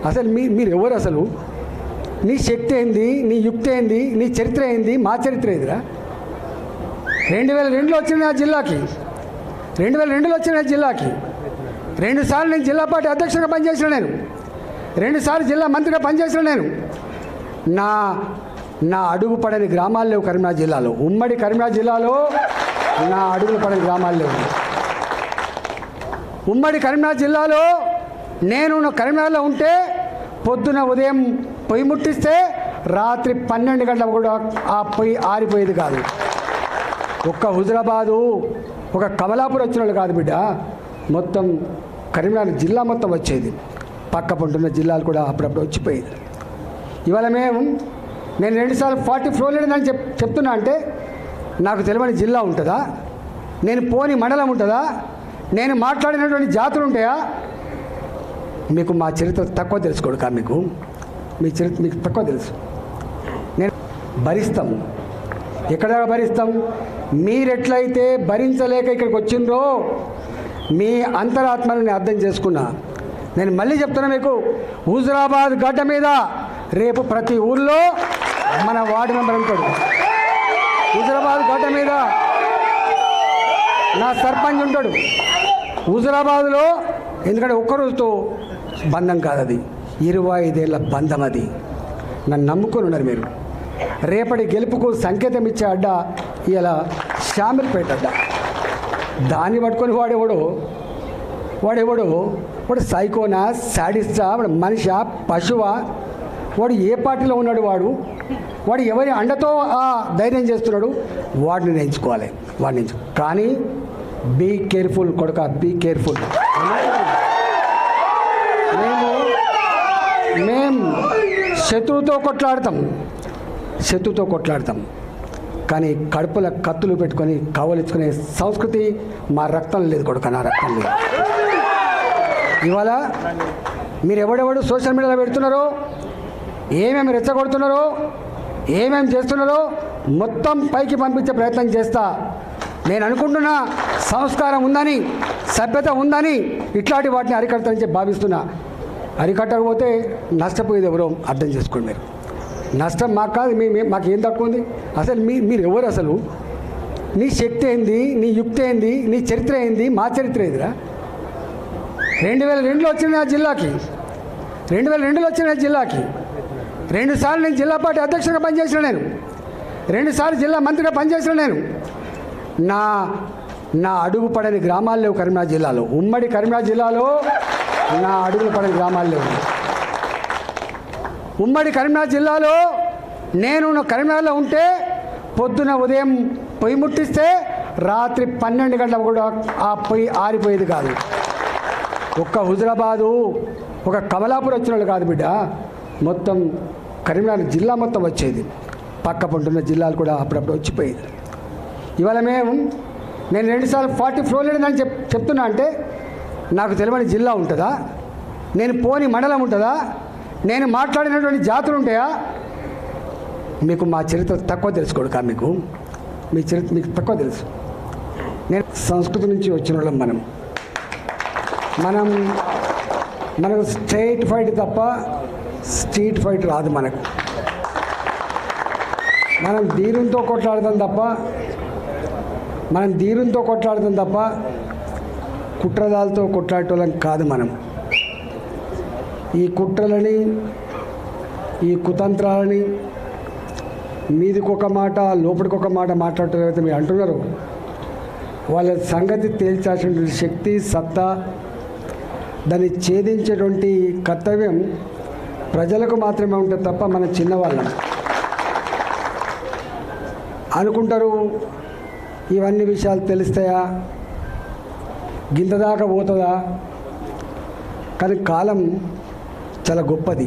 అసలు మీరు ఎవరు? అసలు నీ శక్తి ఏంది, నీ యుక్తి ఏంది, నీ చరిత్ర ఏంది, మా చరిత్ర ఏదిరా? 2002లో వచ్చిన జిల్లాకి 2002లో వచ్చిన జిల్లాకి 2 సార్లు నేను జిల్లా పార్టీ అధ్యక్షుడిగా పనిచేసిన, నేను 2 సార్లు జిల్లా మంత్రిగా పనిచేసిన. నేను నా అడుగు పడని గ్రామాలు లేవు కరీంనగర్ జిల్లాలో. ఉమ్మడి కరీంనగర్ జిల్లాలో నా అడుగులు పడని గ్రామాలు లేవు. ఉమ్మడి కరీంనగర్ జిల్లాలో నేను కరీంనగర్లో ఉంటే పొద్దున ఉదయం పొయ్యి ముట్టిస్తే రాత్రి 12 గంటలకు కూడా ఆ పొయ్యి ఆరిపోయేది కాదు. ఒక్క హుజరాబాదు, ఒక కమలాపూర్ వచ్చిన వాళ్ళు కాదు బిడ్డ, మొత్తం కరీంనగర్ జిల్లా మొత్తం వచ్చేది. పక్క పంటున్న జిల్లాలు కూడా అప్పుడప్పుడు వచ్చిపోయేది. ఇవాళ నేను 2 సార్లు 40 ఫ్లోర్ లేదని చెప్తున్నా అంటే నాకు తెలియని జిల్లా ఉంటుందా? నేను పోని మండలం ఉంటుందా? నేను మాట్లాడినటువంటి జాతులు ఉంటాయా? మీకు మా చరిత్ర తక్కువ తెలుసుకోడుకా, మీ చరిత్ర మీకు తక్కువ తెలుసు. నేను భరిస్తాము, ఎక్కడ భరిస్తాం? మీరెట్లయితే భరించలేక ఇక్కడికి వచ్చిండ్రో మీ అంతరాత్మని అర్థం చేసుకున్నా. నేను మళ్ళీ చెప్తున్నా మీకు, హుజరాబాద్ గడ్డ మీద రేపు ప్రతి ఊళ్ళో మన వార్డు మెంబర్ ఉంటాడు. హుజరాబాద్ గడ్డ మీద నా సర్పంచ్ ఉంటాడు హుజరాబాద్లో. ఎందుకంటే ఒక్కరోజుతో బంధం కాదు, అది 25 ఏళ్ళ బంధం. అది నన్ను నమ్ముకొని ఉన్నారు మీరు. రేపటి గెలుపుకు సంకేతం ఇచ్చే అడ్డ ఇలా షామిర్పేట అడ్డ. దాన్ని పట్టుకొని వాడు సైకోనా, శాడిస్టా, వాడు మనిషా, పశువా? వాడు ఏ పార్టీలో ఉన్నాడు? వాడు ఎవరి అండతో ఆ ధైర్యం చేస్తున్నాడు? వాడిని ఎంచుకోవాలి, కానీ బీ కేర్ఫుల్ కొడుక, బీ కేర్ఫుల్. మేము శత్రువుతో కొట్లాడతాం, కానీ కడుపుల కత్తులు పెట్టుకొని కవలించుకునే సంస్కృతి మా రక్తం లేదు కొడుక, నా రక్తం లేదు. ఇవాళ మీరు ఎవడెవడు సోషల్ మీడియాలో పెడుతున్నారో, ఏమేమి రెచ్చగొడుతున్నారో, ఏమేమి చేస్తున్నారో మొత్తం పైకి పంపించే ప్రయత్నం చేస్తా. నేను అనుకుంటున్నా సంస్కారం ఉందని, సభ్యత ఉందని ఇట్లాంటి వాటిని అరికడతానని భావిస్తున్నా. అరికట్టకపోతే నష్టపోయేది ఎవరో అర్థం చేసుకోండి మీరు. నష్టం మాకు కాదు, మాకు ఏం తక్కువ ఉంది? అసలు మీరు ఎవరు? అసలు నీ శక్తి ఏంది, నీ యుక్తి ఏంది, నీ చరిత్ర ఏంది, మా చరిత్ర ఏదిరా? 2002లో వచ్చిన జిల్లాకి 2 సార్లు నేను జిల్లా పార్టీ అధ్యక్షుడిగా పనిచేసిన, నేను 2 సార్లు జిల్లా మంత్రిగా పనిచేసిన. నేను నా అడుగు పడని గ్రామాలు లేవు కరీంనగర్ జిల్లాలో. ఉమ్మడి కరీంనగర్ జిల్లాలో నా అడుగులు పడని గ్రామాలు లేవు. ఉమ్మడి కరీంనగర్ జిల్లాలో నేను కరీంనగర్లో ఉంటే పొద్దున ఉదయం పొయ్యి ముట్టిస్తే రాత్రి 12 గంటలకు కూడా ఆ పొయ్యి ఆరిపోయేది కాదు. ఒక్క హుజరాబాదు, ఒక కమలాపూర్ వచ్చిన వాళ్ళు కాదు బిడ్డ, మొత్తం కరీంనగర్ జిల్లా మొత్తం వచ్చేది. పక్క పంటున్న జిల్లాలు కూడా అప్పుడప్పుడు వచ్చిపోయేది. ఇవాళ నేను 2 సార్లు 40 ఫ్లోర్ లేదని చెప్తున్నా అంటే నాకు తెలియని జిల్లా ఉంటుందా? నేను పోని మండలం ఉంటుందా? నేను మాట్లాడినటువంటి జాతులు ఉంటాయా? మీకు మా చరిత్ర తక్కువ తెలుసుకోడుకా, మీ చరిత్ర మీకు తక్కువ తెలుసు. నేను సంస్కృతి నుంచి వచ్చిన వాళ్ళం. మనకు స్ట్రైట్ ఫైట్ తప్ప స్ట్రీట్ ఫైట్ రాదు. మనం ధీరంతో కొట్లాడతాం తప్ప కుట్రదాలతో కొట్లాడటం కాదు. ఈ కుట్రలని, ఈ కుతంత్రాలని మీదికొక మాట లోపలికొక మాట మాట్లాడటం అయితే మీరు అంటున్నారు. వాళ్ళ సంగతి తేల్చాల్సినటువంటి శక్తి, సత్తా, దాన్ని ఛేదించేటువంటి కర్తవ్యం ప్రజలకు మాత్రమే ఉంటుంది తప్ప మన చిన్నవాళ్ళం అనుకుంటారు. ఇవన్నీ విషయాలు తెలుస్తాయా? గింతదాకా పోతుందా? కానీ కాలం చాలా గొప్పది.